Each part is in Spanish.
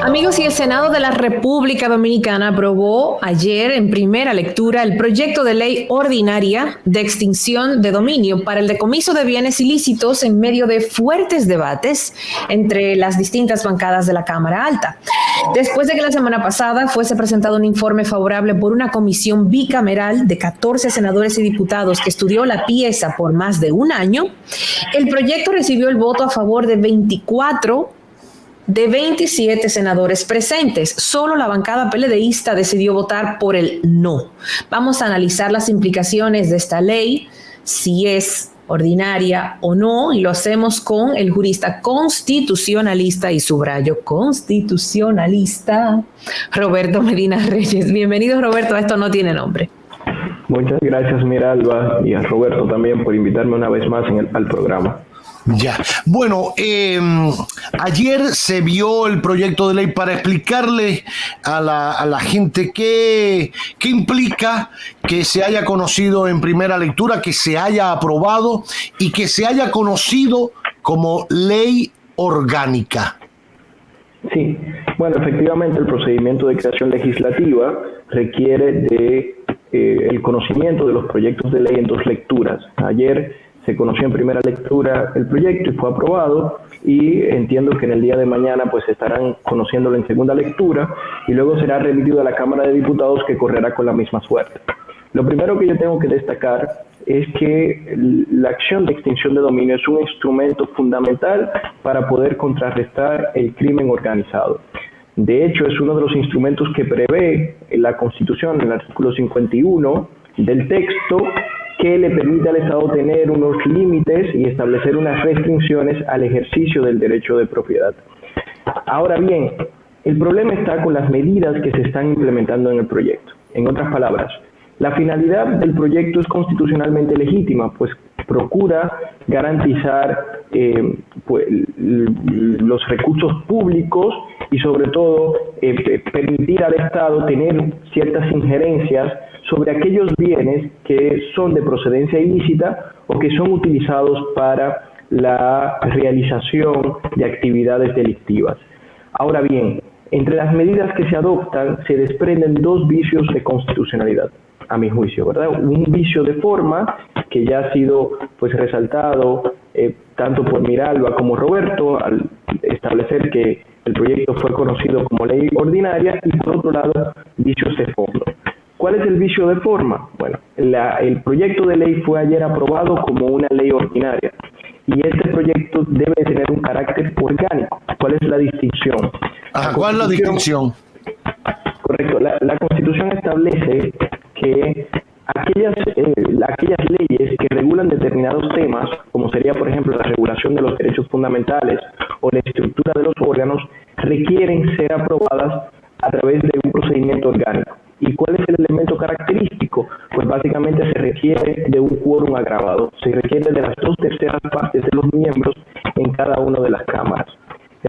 Amigos, y el Senado de la República Dominicana aprobó ayer en primera lectura el proyecto de ley ordinaria de extinción de dominio para el decomiso de bienes ilícitos en medio de fuertes debates entre las distintas bancadas de la Cámara Alta. Después de que la semana pasada fuese presentado un informe favorable por una comisión bicameral de 14 senadores y diputados que estudió la pieza por más de un año, el proyecto recibió el voto a favor de 24 de 27 senadores presentes. Solo la bancada PLDista decidió votar por el no. Vamos a analizar las implicaciones de esta ley, si es ordinaria o no, y lo hacemos con el jurista constitucionalista, y subrayo constitucionalista, Roberto Medina Reyes. Bienvenido, Roberto, a Esto No Tiene Nombre. Muchas gracias, Miralba, y a Roberto también por invitarme una vez más al programa. Ya. Bueno, ayer se vio el proyecto de ley para explicarle a la gente qué implica que se haya conocido en primera lectura, que se haya aprobado y que se haya conocido como ley orgánica. Sí, bueno, efectivamente el procedimiento de creación legislativa requiere de el conocimiento de los proyectos de ley en dos lecturas. Ayer se conoció en primera lectura el proyecto y fue aprobado, y entiendo que en el día de mañana pues estarán conociéndolo en segunda lectura y luego será remitido a la Cámara de Diputados, que correrá con la misma suerte. Lo primero que yo tengo que destacar es que la acción de extinción de dominio es un instrumento fundamental para poder contrarrestar el crimen organizado. De hecho, es uno de los instrumentos que prevé la Constitución, en el artículo 51 del texto, que le permite al Estado tener unos límites y establecer unas restricciones al ejercicio del derecho de propiedad. Ahora bien, el problema está con las medidas que se están implementando en el proyecto. En otras palabras, la finalidad del proyecto es constitucionalmente legítima, pues procura garantizar los recursos públicos y sobre todo permitir al Estado tener ciertas injerencias sobre aquellos bienes que son de procedencia ilícita o que son utilizados para la realización de actividades delictivas. Ahora bien, entre las medidas que se adoptan se desprenden dos vicios de constitucionalidad, a mi juicio, ¿verdad? Un vicio de forma, que ya ha sido pues resaltado tanto por Miralba como Roberto, al establecer que el proyecto fue conocido como ley ordinaria, y por otro lado, vicios de fondo. ¿Cuál es el vicio de forma? Bueno, el proyecto de ley fue ayer aprobado como una ley ordinaria, y este proyecto debe tener un carácter orgánico. ¿Cuál es la distinción? ¿Cuál es la distinción? Correcto. La Constitución establece que aquellas leyes que regulan determinados temas, como sería, por ejemplo, la regulación de los derechos fundamentales o la estructura de los órganos, requieren ser aprobadas a través de un procedimiento orgánico. ¿Y cuál es el elemento característico? Pues básicamente se requiere de un quórum agravado, se requiere de las 2/3 partes de los miembros en cada una de las cámaras.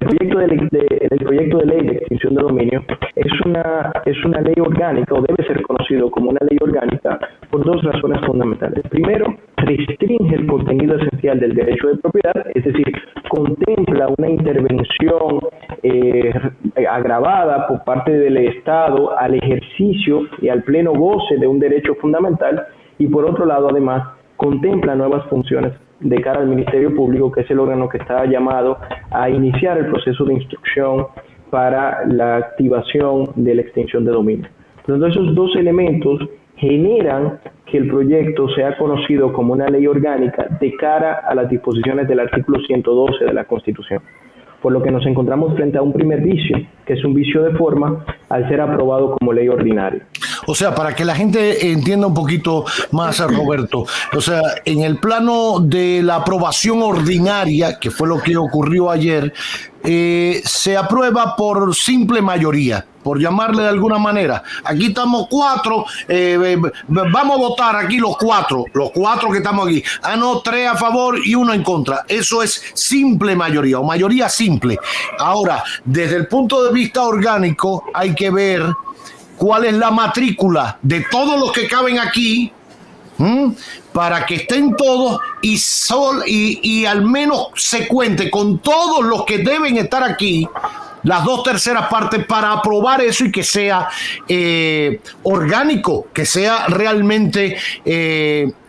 El proyecto de ley de extinción de dominio es una ley orgánica, o debe ser conocido como una ley orgánica, por dos razones fundamentales. Primero, restringe el contenido esencial del derecho de propiedad, es decir, contempla una intervención agravada por parte del Estado al ejercicio y al pleno goce de un derecho fundamental, y por otro lado, además, contempla nuevas funciones de cara al Ministerio Público, que es el órgano que está llamado a iniciar el proceso de instrucción para la activación de la extinción de dominio. Entonces, esos dos elementos generan que el proyecto sea conocido como una ley orgánica de cara a las disposiciones del artículo 112 de la Constitución. Por lo que nos encontramos frente a un primer vicio, que es un vicio de forma, al ser aprobado como ley ordinaria. O sea, para que la gente entienda un poquito más, Roberto, o sea, en el plano de la aprobación ordinaria, que fue lo que ocurrió ayer, se aprueba por simple mayoría, por llamarle de alguna manera. Aquí estamos 4, vamos a votar aquí los cuatro que estamos aquí. No, 3 a favor y 1 en contra. Eso es simple mayoría o mayoría simple. Ahora, desde el punto de vista orgánico, hay que ver cuál es la matrícula de todos los que caben aquí, para que estén todos y al menos se cuente con todos los que deben estar aquí las 2/3 partes para aprobar eso y que sea orgánico, que sea realmente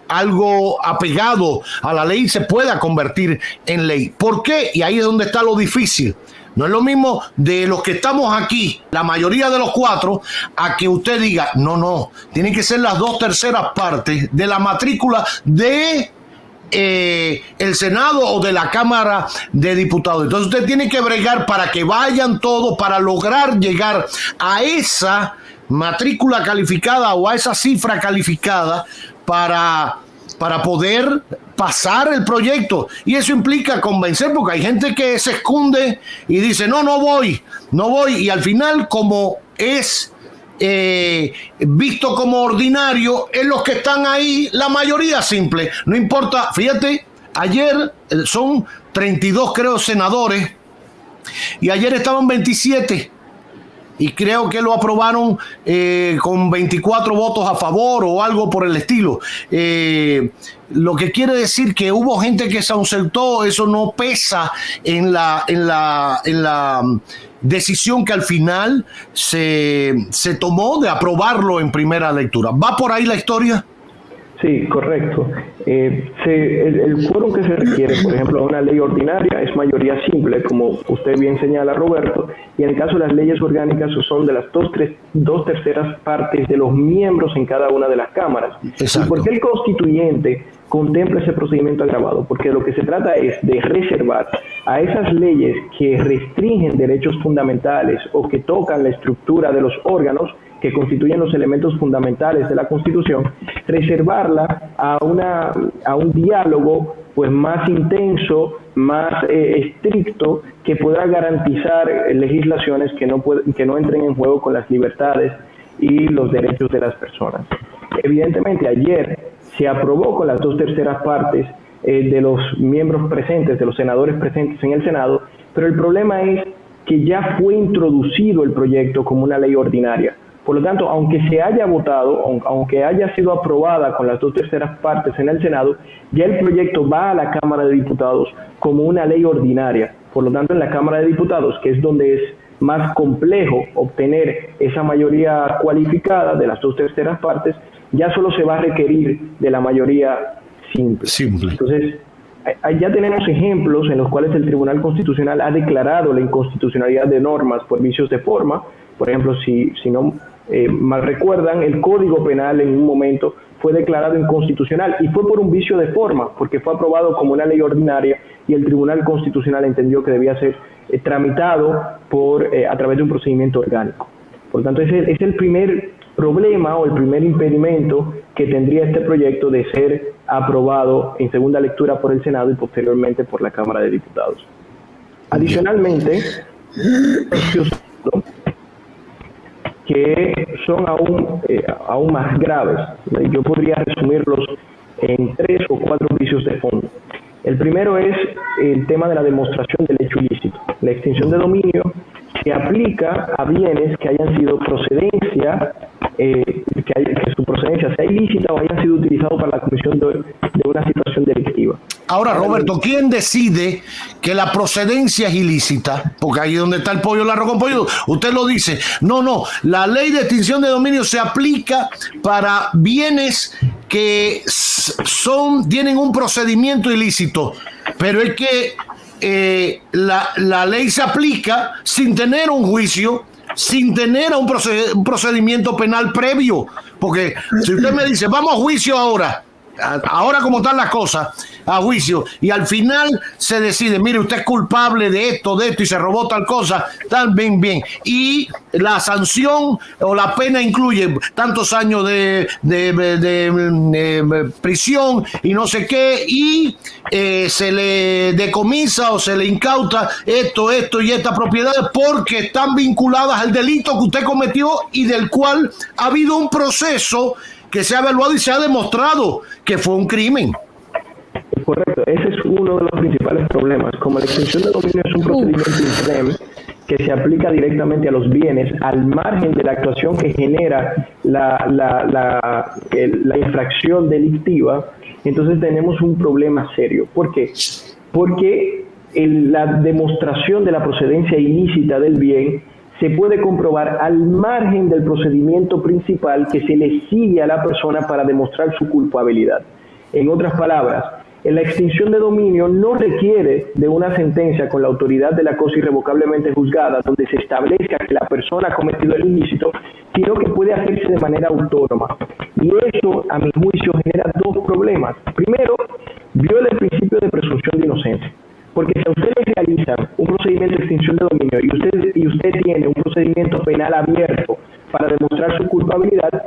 algo apegado a la ley y se pueda convertir en ley. ¿Por qué? Y ahí es donde está lo difícil. No es lo mismo de los que estamos aquí, la mayoría de los 4, a que usted diga, no, tienen que ser las 2/3 partes de la matrícula de el Senado o de la Cámara de Diputados. Entonces usted tiene que bregar para que vayan todos para lograr llegar a esa matrícula calificada o a esa cifra calificada para poder pasar el proyecto. Y eso implica convencer, porque hay gente que se esconde y dice, no voy, y al final, como es visto como ordinario, es los que están ahí, la mayoría simple, no importa. Fíjate, ayer son 32 creo senadores y ayer estaban 27 y creo que lo aprobaron con 24 votos a favor o algo por el estilo. Lo que quiere decir que hubo gente que se ausentó. Eso no pesa en la decisión que al final se tomó de aprobarlo en primera lectura. ¿Va por ahí la historia? Sí, correcto. El quórum que se requiere, por ejemplo, a una ley ordinaria es mayoría simple, como usted bien señala, Roberto, y en el caso de las leyes orgánicas son de las 2/3 partes de los miembros en cada una de las cámaras. Exacto. ¿Y por qué el constituyente contempla ese procedimiento agravado? Porque lo que se trata es de reservar a esas leyes que restringen derechos fundamentales o que tocan la estructura de los órganos que constituyen los elementos fundamentales de la Constitución, reservarla a un diálogo pues más intenso, más estricto, que pueda garantizar legislaciones que no entren en juego con las libertades y los derechos de las personas. Evidentemente, ayer se aprobó con las 2/3 partes de los miembros presentes, de los senadores presentes en el Senado, pero el problema es que ya fue introducido el proyecto como una ley ordinaria. Por lo tanto, aunque se haya votado, aunque haya sido aprobada con las 2/3 partes en el Senado, ya el proyecto va a la Cámara de Diputados como una ley ordinaria. Por lo tanto, en la Cámara de Diputados, que es donde es más complejo obtener esa mayoría cualificada de las 2/3 partes, ya solo se va a requerir de la mayoría simple. Entonces, ya tenemos ejemplos en los cuales el Tribunal Constitucional ha declarado la inconstitucionalidad de normas por vicios de forma. Por ejemplo, si no mal recuerdan, el Código Penal en un momento fue declarado inconstitucional y fue por un vicio de forma, porque fue aprobado como una ley ordinaria y el Tribunal Constitucional entendió que debía ser tramitado a través de un procedimiento orgánico. Por lo tanto, ese es el primer problema o el primer impedimento que tendría este proyecto de ser aprobado en segunda lectura por el Senado y posteriormente por la Cámara de Diputados. Adicionalmente, que son aún más graves. Yo podría resumirlos en 3 o 4 vicios de fondo. El primero es el tema de la demostración del hecho ilícito. La extinción de dominio se aplica a bienes que hayan sido procedencia, que su procedencia sea ilícita o hayan sido utilizados para la comisión de una situación delictiva. Ahora, Roberto, ¿quién decide que la procedencia es ilícita? Porque ahí es donde está el pollo, el arroz con pollo. Usted lo dice. No, la ley de extinción de dominio se aplica para bienes que tienen un procedimiento ilícito, pero es que la ley se aplica sin tener un juicio, sin tener un procedimiento penal previo. Porque si usted me dice, vamos a juicio ahora como están las cosas, a juicio, y al final se decide, mire, usted es culpable de esto, y se robó tal cosa, tal, bien, y la sanción o la pena incluye tantos años de prisión y no sé qué, y se le decomisa o se le incauta esto y estas propiedades porque están vinculadas al delito que usted cometió y del cual ha habido un proceso que se ha evaluado y se ha demostrado que fue un crimen. Correcto, ese es uno de los principales problemas. Como la extinción de dominio es un procedimiento in rem que se aplica directamente a los bienes, al margen de la actuación que genera la infracción delictiva, entonces tenemos un problema serio. ¿Por qué? Porque la demostración de la procedencia ilícita del bien se puede comprobar al margen del procedimiento principal que se le sigue a la persona para demostrar su culpabilidad. En otras palabras, en la extinción de dominio no requiere de una sentencia con la autoridad de la cosa irrevocablemente juzgada donde se establezca que la persona ha cometido el ilícito, sino que puede hacerse de manera autónoma. Y eso, a mi juicio, genera dos problemas. Primero, viola el principio de presunción de inocencia. Porque si a usted le realizan un procedimiento de extinción de dominio y usted tiene un procedimiento penal abierto para demostrar su culpabilidad,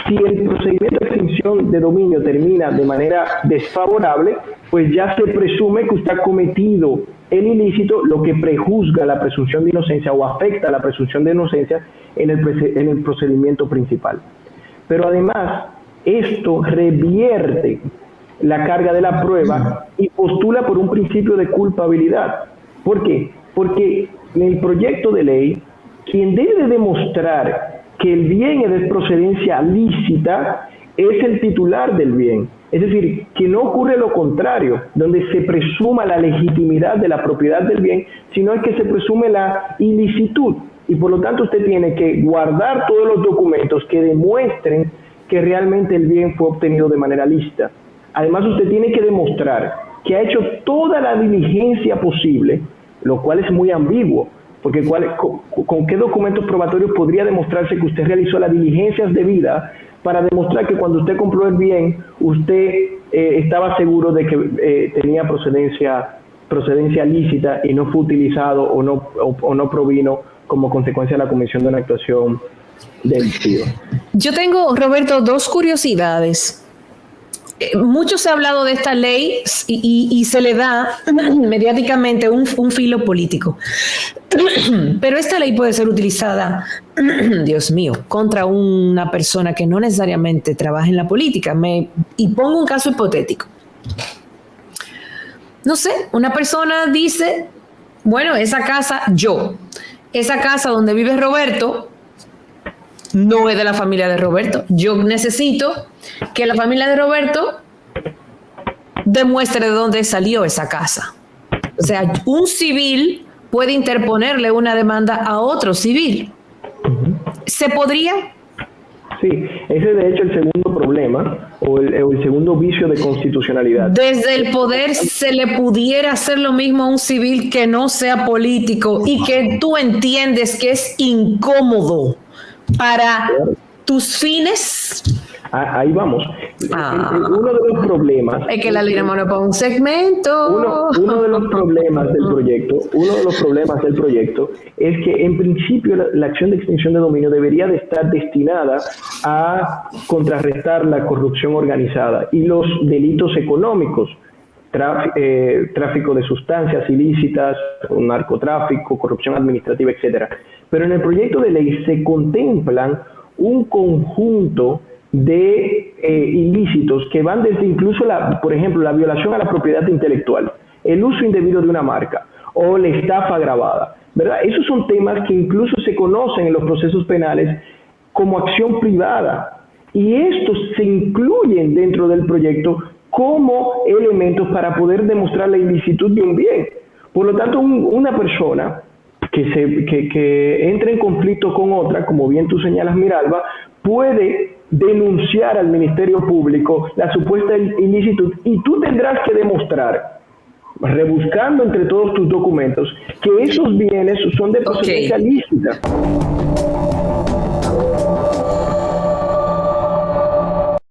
si el procedimiento de extinción de dominio termina de manera desfavorable, pues ya se presume que usted ha cometido el ilícito, lo que prejuzga la presunción de inocencia o afecta la presunción de inocencia en el procedimiento principal. Pero además, esto revierte la carga de la prueba y postula por un principio de culpabilidad. ¿Por qué? Porque en el proyecto de ley, quien debe de demostrar que el bien es de procedencia lícita es el titular del bien. Es decir, que no ocurre lo contrario, donde se presuma la legitimidad de la propiedad del bien, sino es que se presume la ilicitud. Y por lo tanto usted tiene que guardar todos los documentos que demuestren que realmente el bien fue obtenido de manera lícita. Además, usted tiene que demostrar que ha hecho toda la diligencia posible, lo cual es muy ambiguo, porque ¿con qué documentos probatorios podría demostrarse que usted realizó las diligencias debidas para demostrar que cuando usted compró el bien, usted estaba seguro de que tenía procedencia lícita y no fue utilizado o no provino como consecuencia de la comisión de una actuación delictiva? Yo tengo, Roberto, dos curiosidades. Mucho se ha hablado de esta ley y se le da mediáticamente un filo político. Pero esta ley puede ser utilizada, Dios mío, contra una persona que no necesariamente trabaja en la política. Y pongo un caso hipotético. No sé, una persona dice, bueno, esa casa donde vive Roberto no es de la familia de Roberto. Yo necesito que la familia de Roberto demuestre de dónde salió esa casa. O sea, un civil puede interponerle una demanda a otro civil. ¿Se podría? Sí, ese es de hecho el segundo problema o el segundo vicio de constitucionalidad. Desde el poder se le pudiera hacer lo mismo a un civil que no sea político y que tú entiendes que es incómodo para tus fines. Ahí vamos. Uno de los problemas. Es que la ley no para un segmento. Uno de los problemas del proyecto es que en principio la acción de extinción de dominio debería de estar destinada a contrarrestar la corrupción organizada y los delitos económicos, tráfico de sustancias ilícitas, narcotráfico, corrupción administrativa, etcétera. Pero en el proyecto de ley se contemplan un conjunto de ilícitos que van desde incluso, por ejemplo, la violación a la propiedad intelectual, el uso indebido de una marca o la estafa agravada, ¿verdad? Esos son temas que incluso se conocen en los procesos penales como acción privada y estos se incluyen dentro del proyecto como elementos para poder demostrar la ilicitud de un bien. Por lo tanto, una persona que entre en conflicto con otra, como bien tú señalas, Miralba, puede denunciar al Ministerio Público la supuesta ilicitud y tú tendrás que demostrar, rebuscando entre todos tus documentos, que esos bienes son de procedencia lícita.